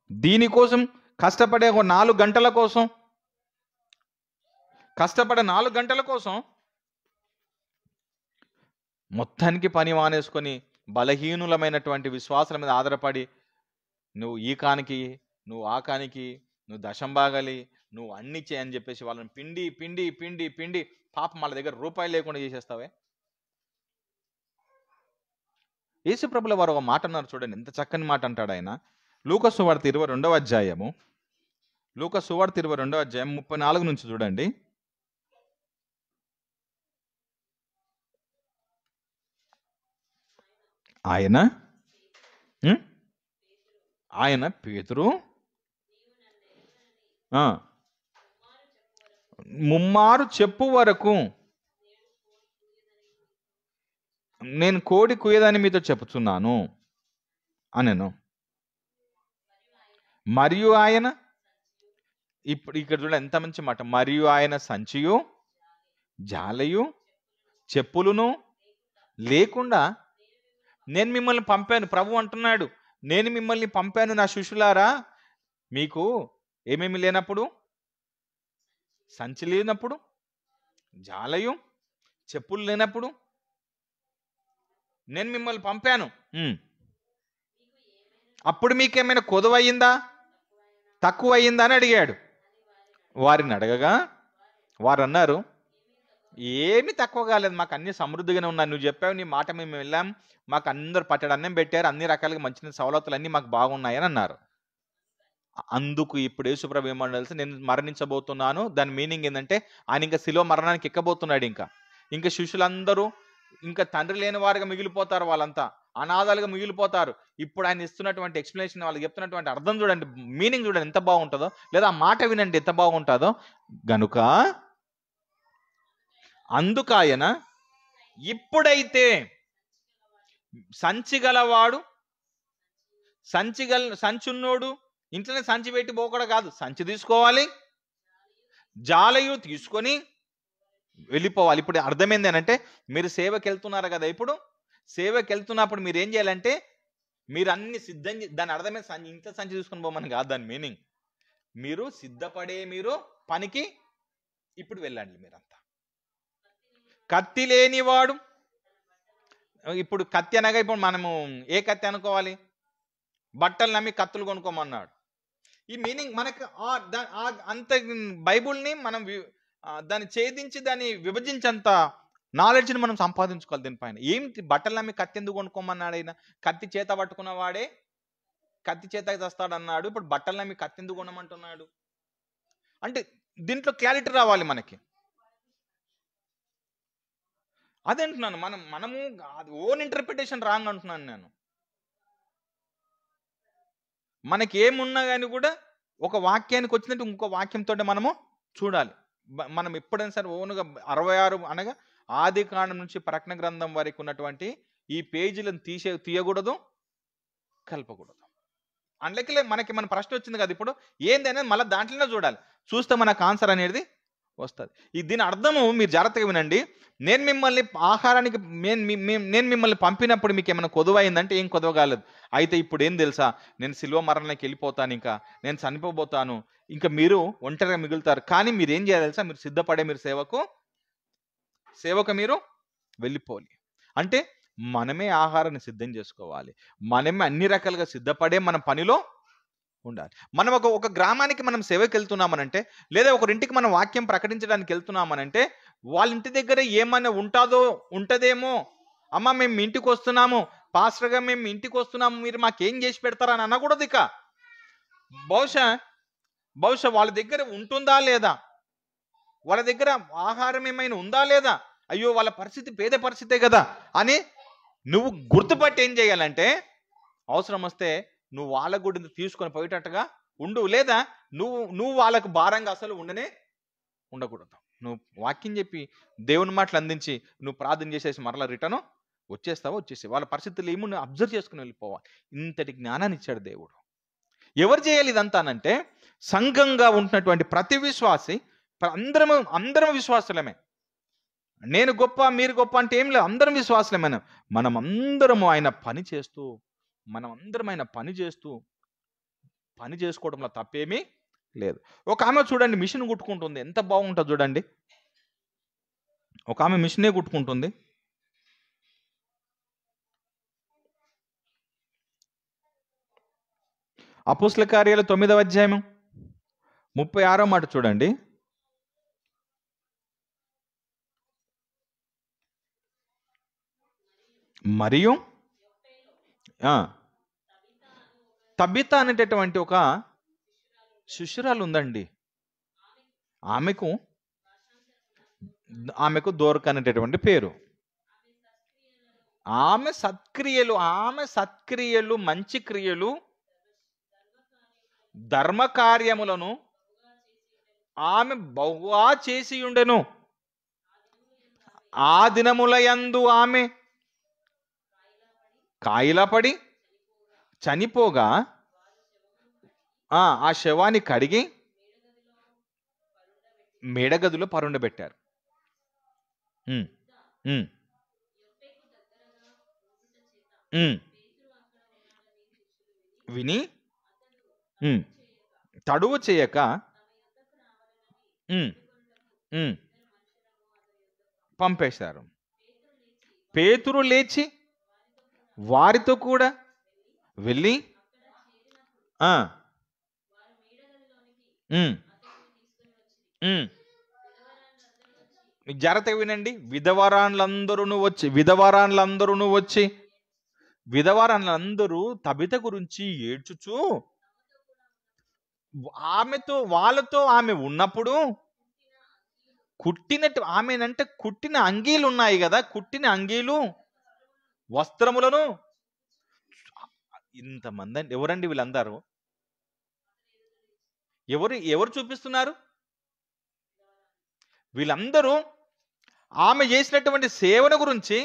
దీనికోసం కష్టపడే 4 గంటల కోసం, కష్టపడే 4 గంటల కోసం మొత్తానికి పని మానేసుకొని బలహీనులమైనటువంటి విశ్వాసాల మీద ఆధారపడి, నువ్వు ఈ కానికి, నువ్వు ఆ కానికి, నువ్వు దశంబాగాలి, నువ్వు అన్ని చేయని చెప్పేసి వాళ్ళని పిండి పిండి పిండి పిండి పాపం వాళ్ళ దగ్గర రూపాయలు లేకుండా చేసేస్తావే. యేసుప్రభుల వారు ఒక మాట అన్నారు చూడండి, ఎంత చక్కని మాట అంటాడు ఆయన. లూకా సువార్త 22వ అధ్యాయము, లూకా సువార్త 22వ అధ్యాయం 34 నుంచి చూడండి. ఆయన ఉం? ఆయన పేతురు ఆ, ముమ్మారు చెప్పు వరకు నేను కోడి కుయ్యదని మీతో చెప్పుచున్నాను అనెను. మరియు ఆయన, ఇప్పుడు ఇక్కడ చూడ ఎంత మంచి మాట, మరియు ఆయన సంచియు జాలయు చెప్పులును లేకుండా నేను మిమ్మల్ని పంపాను. ప్రభు అంటున్నాడు, నేను మిమ్మల్ని పంపాను నా శిష్యులారా. మీకు ఏమేమి లేనప్పుడు, సంచి లేనప్పుడు, జాలయు చెప్పులు లేనప్పుడు నేను మిమ్మల్ని పంపాను. అప్పుడు మీకేమైనా కొదువయ్యిందా, తక్కువ అయ్యిందా అని అడిగాడు. వారిని అడగగా వారు అన్నారు, ఏమి తక్కువ కాలేదు, మాకు అన్ని సమృద్ధిగానే ఉన్నాయి. నువ్వు చెప్పావు, నీ మాట మేము వెళ్ళాం, మాకు అందరు పట్టడి అన్నం పెట్టారు, అన్ని రకాలుగా మంచి సవలతులు అన్నీ మాకు బాగున్నాయని అన్నారు. అందుకు ఇప్పుడు యేసుప్రభు ఏమన్నా తెలుసు, నేను మరణించబోతున్నాను. దాని మీనింగ్ ఏంటంటే ఆయన ఇంకా శిలువ మరణానికి ఎక్కబోతున్నాడు. ఇంకా శిష్యులందరూ ఇంకా తండ్రి లేని వారుగా మిగిలిపోతారు, వాళ్ళంతా అనాథాలుగా మిగిలిపోతారు. ఇప్పుడు ఆయన ఇస్తున్నటువంటి ఎక్స్ప్లెనేషన్, వాళ్ళకి చెప్తున్నటువంటి అర్థం చూడండి, మీనింగ్ చూడండి ఎంత బాగుంటుందో, లేదా ఆ మాట వినండి ఎంత బాగుంటుందో. గనుక అందుకాయన ఇప్పుడైతే సంచి గలవాడు, సంచున్నోడు ఇంట్లోనే సంచి పెట్టి పోకూడదు కాదు, సంచి తీసుకోవాలి, జాలయు తీసుకొని వెళ్ళిపోవాలి. ఇప్పుడు అర్థమైంది అంటే, మీరు సేవకి వెళ్తున్నారు కదా, ఇప్పుడు సేవకి వెళ్తున్నప్పుడు మీరు ఏం చేయాలంటే, మీరు అన్ని సిద్ధం, దాని అర్థమైంది ఇంత సంచి తీసుకొని పోమని కాదు దాని మీనింగ్. మీరు సిద్ధపడే, మీరు పనికి ఇప్పుడు వెళ్ళండి. మీరంతా కత్తి లేనివాడు, ఇప్పుడు కత్తి అనగా ఇప్పుడు మనము ఏ కత్తి అనుకోవాలి, బట్టలు నమ్మి కత్తులు కొనుక్కోమన్నాడు. ఈ మీనింగ్ మనకు అంత బైబుల్ని మనం దాన్ని ఛేదించి దాన్ని విభజించేంత నాలెడ్జ్ని మనం సంపాదించుకోవాలి దీనిపైన. ఏంటి బట్టలు నమ్మి కత్తి ఎందుకు కొనుక్కోమన్నాడు? ఆయన కత్తి చేత పట్టుకున్న వాడే కత్తి చేత చేస్తాడన్నాడు. ఇప్పుడు బట్టలు నమ్మి కత్తి ఎందుకు కొనమంటున్నాడు అంటే దీంట్లో క్లారిటీ రావాలి మనకి. అదే అంటున్నాను, మనము ఓన్ ఇంటర్ప్రిటేషన్ రాంగ్ అంటున్నాను నేను. మనకి ఏమున్నా కానీ కూడా ఒక వాక్యానికి వచ్చినట్టు ఇంకో వాక్యంతో మనము చూడాలి. మనం ఎప్పుడైనా సరే ఓనుగా 66 అనగా ఆది కాండం నుంచి ప్రకటన గ్రంథం వరకు ఉన్నటువంటి ఈ పేజీలను తీయకూడదు, కలపకూడదు. అందులోకి మన ప్రశ్న వచ్చింది కదా, ఇప్పుడు ఏంది అనేది మళ్ళీ దాంట్లోనే చూడాలి. చూస్తే మనకు ఆన్సర్ అనేది వస్తుంది. దీని అర్థము మీరు జాగ్రత్తగా వినండి. నేను మిమ్మల్ని ఆహారానికి నేను మిమ్మల్ని పంపినప్పుడు మీకు ఏమైనా కొదువైందంటే ఏం కొదవ కాలేదు. అయితే ఇప్పుడు ఏం తెలుసా, నేను శిలువ మరణానికి వెళ్ళిపోతాను, ఇంకా నేను చనిపోబోతాను, ఇంకా మీరు ఒంటరిగా మిగులుతారు. కానీ మీరు ఏం చేయాలి తెలుసా, మీరు సిద్ధపడే, మీరు సేవకు మీరు వెళ్ళిపోవాలి. అంటే మనమే ఆహారాన్ని సిద్ధం చేసుకోవాలి, మనమే అన్ని రకాలుగా సిద్ధపడే మన పనిలో ఉండాలి. మనం ఒక గ్రామానికి మనం సేవకి వెళ్తున్నామనంటే, లేదా ఒకరింటికి మనం వాక్యం ప్రకటించడానికి వెళ్తున్నామనంటే, వాళ్ళ ఇంటి దగ్గర ఏమైనా ఉంటదేమో, అమ్మ మేము ఇంటికి వస్తున్నాము, పాస్టర్గా మేము ఇంటికి వస్తున్నాము, మీరు మాకేం చేసి పెడతారని అనకూడదు. ఇక బహుశా వాళ్ళ దగ్గర ఉంటుందా లేదా, వాళ్ళ దగ్గర ఆహారం ఏమైనా ఉందా లేదా, అయ్యో వాళ్ళ పరిస్థితి పేద పరిస్థితే కదా అని నువ్వు గుర్తుపట్టి ఏం చేయాలంటే, అవసరం వస్తే నువ్వు వాళ్ళ గుడిని తీసుకొని పోయేటట్టుగా ఉండు. లేదా నువ్వు వాళ్ళకు భారంగా అసలు ఉండకూడదు. నువ్వు వాక్యం చెప్పి దేవుని మాటలు అందించి నువ్వు ప్రార్థన చేసేసి మరలా రిటర్న్ వచ్చేసి వాళ్ళ పరిస్థితులు ఏమో నువ్వు అబ్జర్వ్ చేసుకుని వెళ్ళిపోవాలి. ఇంతటి జ్ఞానాన్ని ఇచ్చాడు దేవుడు. ఎవరు చేయాలి ఇదంతానంటే, సంఘంగా ఉంటున్నటువంటి ప్రతి విశ్వాసి, అందరం విశ్వాసులమే. నేను గొప్ప మీరు గొప్ప అంటే ఏం లేదు, అందరం విశ్వాసులమైన మనం అందరము ఆయన పని చేసుకోవడంలో తప్పేమీ లేదు. ఒక ఆమె చూడండి మిషన్ కుట్టుకుంటుంది, ఎంత బాగుంటుంది చూడండి. ఒక ఆమె మిషనే కుట్టుకుంటుంది. అపోస్తల కార్యాలు 9వ అధ్యాయం 36వ మాట చూడండి. మరియు తబిత అనేటటువంటి ఒక శిష్యురాలు ఉందండి. ఆమెకు దోర్క అనేటటువంటి పేరు. ఆమె సత్క్రియలు మంచి క్రియలు ధర్మ కార్యములను ఆమె బహుగా చేసి ఉండెను. ఆ దినములయందు ఆమె కాయిలపడి చనిపోగా ఆ శవాన్ని కడిగి మేడగదిలో పరుండబెట్టారు. ఉమ్, ఉమ్, ఉమ్. విని ఉమ్, తడువు చేయక ఉమ్, ఉమ్, పంపేశారు. పేతురు లేచి వారితో కూడా వెళ్ళి ఆ, ఉమ్, ఉమ్. మీకు జాగ్రత్తగా వినండి. విధవరాన్లందరూ తబిత గురించి ఏడ్చుచూ వాళ్ళతో ఆమె ఉన్నప్పుడు కుట్టిన అంగీలు ఉన్నాయి కదా, కుట్టిన అంగీలు వస్త్రములను ఇంతమంది అండి. ఎవరండి వీళ్ళందరూ? ఎవరు చూపిస్తున్నారు? వీళ్ళందరూ ఆమె చేసినటువంటి సేవన గురించి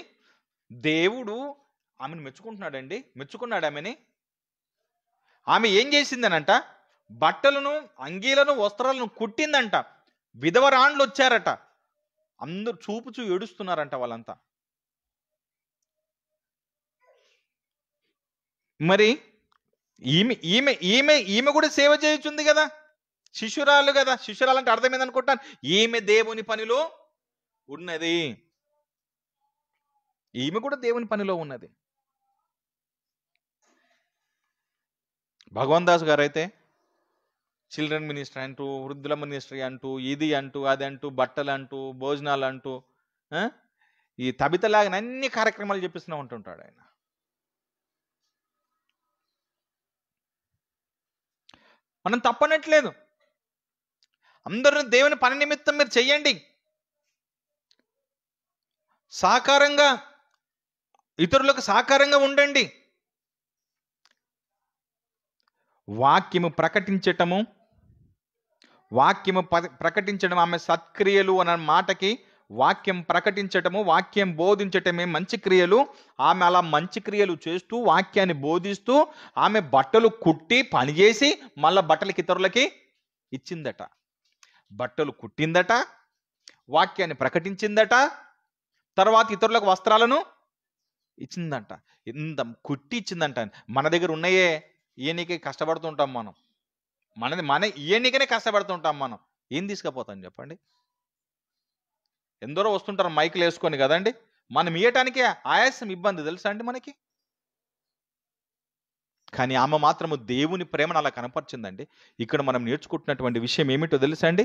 దేవుడు ఆమెను మెచ్చుకున్నాడు ఆమెని. ఆమె ఏం చేసిందనంట? బట్టలను, అంగీలను, వస్త్రాలను కుట్టిందంట. విధవరాండ్లు వచ్చారట, అందరూ చూపుచూ ఏడుస్తున్నారంట వాళ్ళంతా. మరి ఈమె ఈమె ఈమె ఈమె కూడా సేవ చేయుచుంది కదా, శిష్యురాలు కదా. శిష్యురాలు అంటే అర్థం ఏందనుకుంటాను? ఈమె దేవుని పనిలో ఉన్నది. ఈమె కూడా దేవుని పనిలో ఉన్నది. భగవాన్ దాస్ గారు అయితే చిల్డ్రన్ మినిస్ట్రీ అంటూ, వృద్ధుల మినిస్ట్రీ అంటూ, ఇది అంటూ, అది అంటూ, బట్టలు అంటూ, భోజనాలు అంటూ, ఈ తబితలాగా అన్ని కార్యక్రమాలు చెప్పిస్తూ ఉంటుంటాడు ఆయన. మనం తప్పనట్లేదు. అందరూ దేవుని పని నిమిత్తం మీరు చెయ్యండి. సహకారంగా, ఇతరులకు సహకారంగా ఉండండి. వాక్యము ప్రకటించడం ఆమె సత్క్రియలు అన్న మాటకి వాక్యం ప్రకటించటము, వాక్యం బోధించటమే మంచి క్రియలు. ఆమె అలా మంచి క్రియలు చేస్తూ, వాక్యాన్ని బోధిస్తూ, ఆమె బట్టలు కుట్టి పనిచేసి మళ్ళా బట్టలకి ఇతరులకి ఇచ్చిందట. బట్టలు కుట్టిందట, వాక్యాన్ని ప్రకటించిందట, తర్వాత ఇతరులకు వస్త్రాలను ఇచ్చిందంట. ఇంత కుట్టి ఇచ్చిందంట. మన దగ్గర ఉన్నాయే ఈయనకే కష్టపడుతుంటాం మనం. మన ఈయనకనే కష్టపడుతుంటాం మనం. ఏం తీసుకుపోతాం చెప్పండి? ఎందరో వస్తుంటారు మైకులు వేసుకొని కదండి. మనం ఇయ్యటానికి ఆయాసం, ఇబ్బంది తెలుసా అండి మనకి? కానీ ఆమె మాత్రము దేవుని ప్రేమను అలా కనపరిచిందండి. ఇక్కడ మనం నేర్చుకుంటున్నటువంటి విషయం ఏమిటో తెలుసా అండి?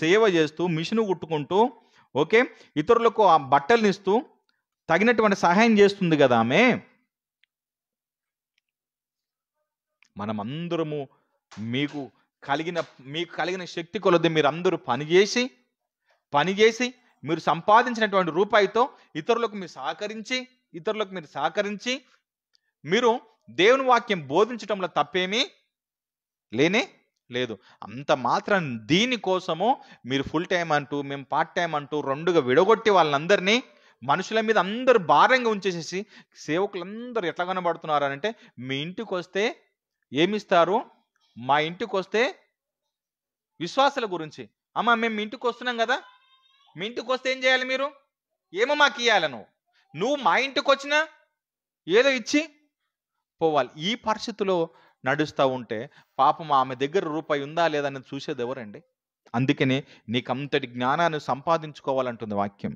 సేవ చేస్తూ మిషను కుట్టుకుంటూ, ఓకే, ఇతరులకు ఆ బట్టల్ని ఇస్తూ తగినటువంటి సహాయం చేస్తుంది కదా ఆమె. మనమందరము మీకు కలిగిన శక్తి కొలది మీరు అందరూ పనిచేసి మీరు సంపాదించినటువంటి రూపాయితో ఇతరులకు మీరు సహకరించి మీరు దేవుని వాక్యం బోధించడంలో తప్పేమీ లేనే లేదు. అంత మాత్రం దీనికోసము మీరు ఫుల్ టైం అంటూ, మేము పార్ట్ టైం అంటూ రెండుగా విడగొట్టి వాళ్ళందరినీ మనుషుల మీద అందరూ భారంగా ఉంచేసేసి సేవకులందరూ ఎట్లా కనబడుతున్నారు అంటే, మీ ఇంటికి వస్తే ఏమిస్తారు? మా ఇంటికి వస్తే విశ్వాసాల గురించి, అమ్మ మేము మీ ఇంటికి వస్తున్నాం కదా, మీ ఇంటికి వస్తే ఏం చేయాలి మీరు? ఏమో మాకు ఇవ్వాలి. నువ్వు మా ఇంటికి వచ్చినా ఏదో ఇచ్చి పోవాలి. ఈ పరిస్థితిలో నడుస్తూ ఉంటే పాపం ఆమె దగ్గర రూపాయి ఉందా లేదా అని చూసేది ఎవరండి? అందుకనే నీకు అంతటి జ్ఞానాన్ని సంపాదించుకోవాలంటుంది వాక్యం.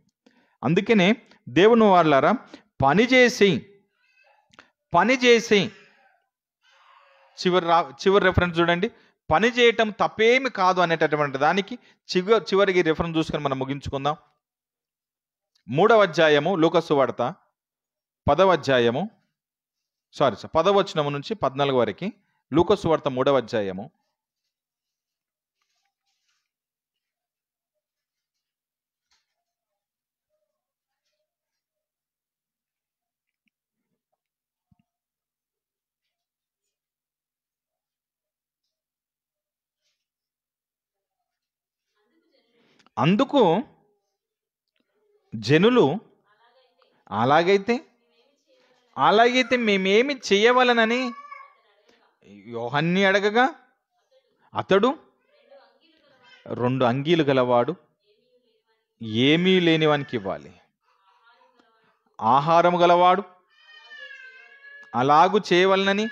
అందుకనే దేవుని వాళ్ళారా, పనిచేసి చివరి రెఫరెన్స్ చూడండి. పని చేయటం తప్పేమి కాదు అనేటటువంటి దానికి చివరికి రెఫరెన్స్ చూసుకొని మనం ముగించుకుందాం. 3వ అధ్యాయము లూకాసు వార్త 10వ అధ్యాయము 10వ వచనం నుంచి 14 వరకు. లూకాసు వార్త 3వ అధ్యాయము అందుకు జనులు అలాగైతే అలాగైతే మేమేమి చేయవలనని యోహన్ని అడగగా అతడు 2 అంగీలు గలవాడు, ఏమీ లేనివానికి ఇవ్వాలి. ఆహారం గలవాడు అలాగూ చేయవలనని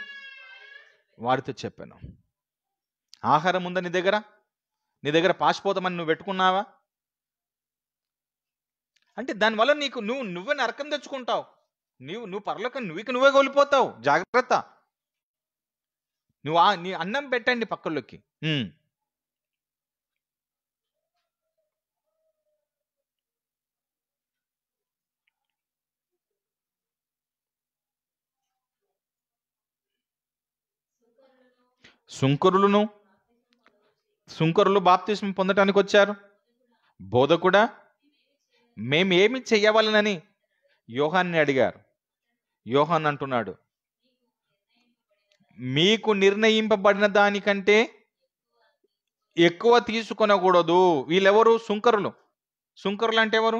వాడితో చెప్పాను. ఆహారం ఉందా నీ దగ్గర? నీ దగ్గర పాసిపోతామని నువ్వు పెట్టుకున్నావా? అంటే దానివల్ల నువ్వే నరకం తెచ్చుకుంటావు. నువ్వు పరలోకం నువ్వే కోల్పోతావు. జాగ్రత్త. నీ అన్నం పెట్టండి పక్కల్లోకి. సుంకరులు బాప్తిస్మం పొందటానికి వచ్చారు. బోధకుడా, మేమేమి చెయ్యవలనని యోహాన్ని అడిగారు. యోహాన్ అంటున్నాడు, మీకు నిర్ణయింపబడిన దానికంటే ఎక్కువ తీసుకొనకూడదు. వీళ్ళెవరు? సుంకరులు. సుంకరులు అంటే ఎవరు?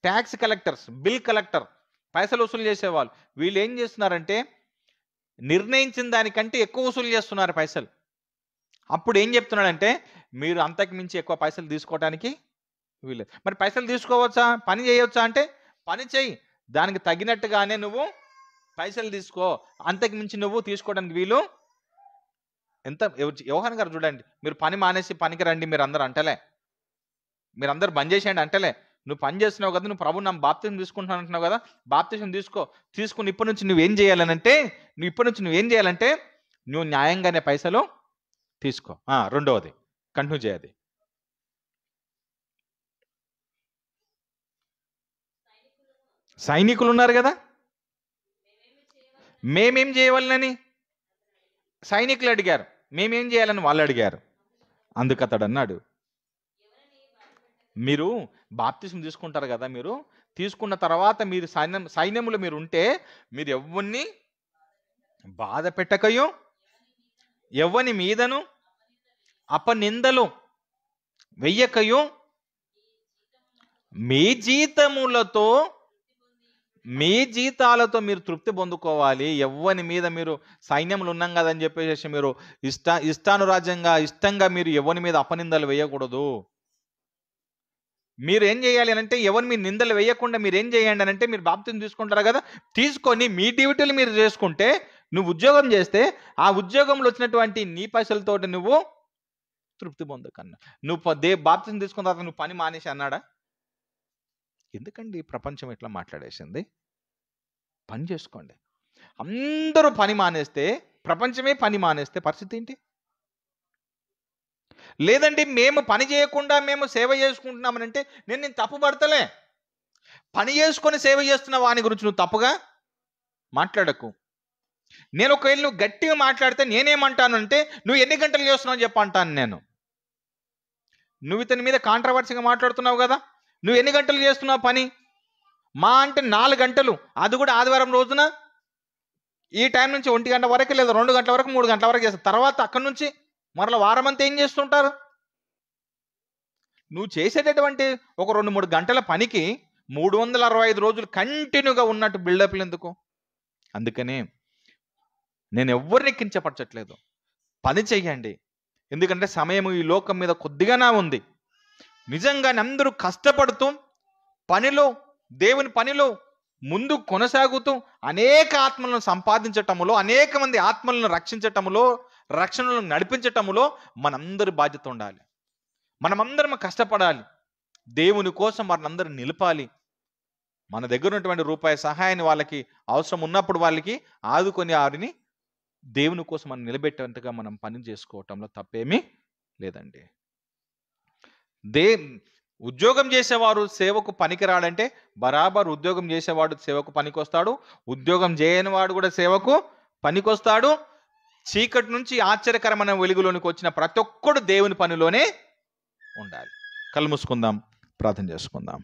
ట్యాక్స్ కలెక్టర్స్, బిల్ కలెక్టర్, పైసలు వసూలు చేసేవాళ్ళు. వీళ్ళు ఏం చేస్తున్నారంటే నిర్ణయించిన దానికంటే ఎక్కువ వసూలు చేస్తున్నారు పైసలు. అప్పుడు ఏం చెప్తున్నాడంటే మీరు అంతకు మించి ఎక్కువ పైసలు తీసుకోవడానికి వీలేదు. మరి పైసలు తీసుకోవచ్చా, పని చేయవచ్చా అంటే పని చేయి, దానికి తగినట్టుగానే నువ్వు పైసలు తీసుకో, అంతకు మించి నువ్వు తీసుకోవడానికి వీలు. ఎంత యోహాన్ గారు చూడండి, మీరు పని మానేసి పనికి రండి మీరు అందరు అంటలే, మీరందరూ బంద్ చేసేయండి అంటలే. నువ్వు పని చేస్తున్నావు కదా, నువ్వు ప్రభు నా బాప్తిజం తీసుకుంటున్నాను అంటున్నావు కదా, బాప్తిజం తీసుకుని ఇప్పటి నుంచి నువ్వేం చేయాలంటే నువ్వు న్యాయంగానే పైసలు తీసుకో. రెండవది కంటిన్యూ చేయాలి. సైనికులు ఉన్నారు కదా, మేమేం చేయవాలని సైనికులు అడిగారు, మేమేం చేయాలని వాళ్ళు అడిగారు. అందుకు అతడు అన్నాడు, మీరు బాప్తిజం తీసుకుంటారు కదా, మీరు తీసుకున్న తర్వాత మీరు సైన్యములు మీరు ఉంటే మీరు ఎవ్వరిని బాధ పెట్టకయో, ఎవ్వని మీదను అపనిందలు వెయ్యకయో, మీ జీతాలతో మీరు తృప్తి పొందుకోవాలి. ఎవ్వని మీద మీరు సైన్యములు ఉన్నాం కదని చెప్పేసి మీరు ఇష్టంగా మీరు ఎవరి మీద అపనిందలు వేయకూడదు. మీరు ఏం చేయాలి అంటే ఎవరి మీద నిందలు వేయకుండా మీరు ఏం చేయండి అని అంటే, మీరు బాప్తిజం తీసుకుంటారు కదా, తీసుకొని మీ డ్యూటీలు మీరు చేసుకుంటే, నువ్వు ఉద్యోగం చేస్తే ఆ ఉద్యోగంలో వచ్చినటువంటి నీ పైసలతోటి నువ్వు తృప్తి పొందకన్నా. నువ్వు బాప్తిజం తీసుకున్న తర్వాత నువ్వు పని మానేసి అన్నాడా? ఎందుకండి ప్రపంచం ఇట్లా మాట్లాడేసింది? పని చేసుకోండి. అందరూ పని మానేస్తే, ప్రపంచమే పని మానేస్తే పరిస్థితి ఏంటి? లేదండి మేము పని చేయకుండా మేము సేవ చేసుకుంటున్నామని అంటే నేను తప్పు పడతలే. పని చేసుకొని సేవ చేస్తున్న వాని గురించి నువ్వు తప్పుగా మాట్లాడకు. నేను ఒకవేళ నువ్వు గట్టిగా మాట్లాడితే నేనేమంటాను అంటే, నువ్వు ఎన్ని గంటలు చేస్తున్నావు చెప్పంటాను నేను. నువ్వు ఇతని మీద కాంట్రవర్సీగా మాట్లాడుతున్నావు కదా, నువ్వు ఎన్ని గంటలు చేస్తున్నావు పని? మా అంటే 4 గంటలు, అది కూడా ఆదివారం రోజున ఈ టైం నుంచి 1 గంట వరకు, లేదా 2 గంటల వరకు, 3 గంటల వరకు చేస్తారు. తర్వాత అక్కడి నుంచి మరలా వారం అంతా ఏం చేస్తుంటారు? నువ్వు చేసేటటువంటి ఒక 2-3 గంటల పనికి 365 రోజులు కంటిన్యూగా ఉన్నట్టు బిల్డప్లు ఎందుకు? అందుకనే నేను ఎవరిని కించపరచట్లేదు. పని చెయ్యండి. ఎందుకంటే సమయం ఈ లోకం మీద కొద్దిగానే ఉంది. నిజంగానే అందరూ కష్టపడుతూ దేవుని పనిలో ముందు కొనసాగుతూ అనేక ఆత్మలను సంపాదించటములో, అనేక మంది ఆత్మలను రక్షించటములో, రక్షణలను నడిపించటములో మనందరి బాధ్యత ఉండాలి. మనమందరం కష్టపడాలి. దేవుని కోసం మనందరూ నిలపాలి. మన దగ్గర ఉన్నటువంటి రూపాయి సహాయాన్ని వాళ్ళకి అవసరం ఉన్నప్పుడు వాళ్ళకి ఆదుకొని వారిని దేవుని కోసం మనం నిలబెట్టేంతగా మనం పని చేసుకోవటంలో తప్పేమీ లేదండి. ఉద్యోగం చేసేవారు సేవకు పనికిరాడంటే, బరాబర్ ఉద్యోగం చేసేవాడు సేవకు పనికొస్తాడు, ఉద్యోగం చేయని వాడు కూడా సేవకు పనికొస్తాడు. చీకటి నుంచి ఆశ్చర్యకరమైన వెలుగులోనికి వచ్చిన ప్రతి ఒక్కడు దేవుని పనిలోనే ఉండాలి. కళ్ళు మూసుకుందాం, ప్రార్థన చేసుకుందాం.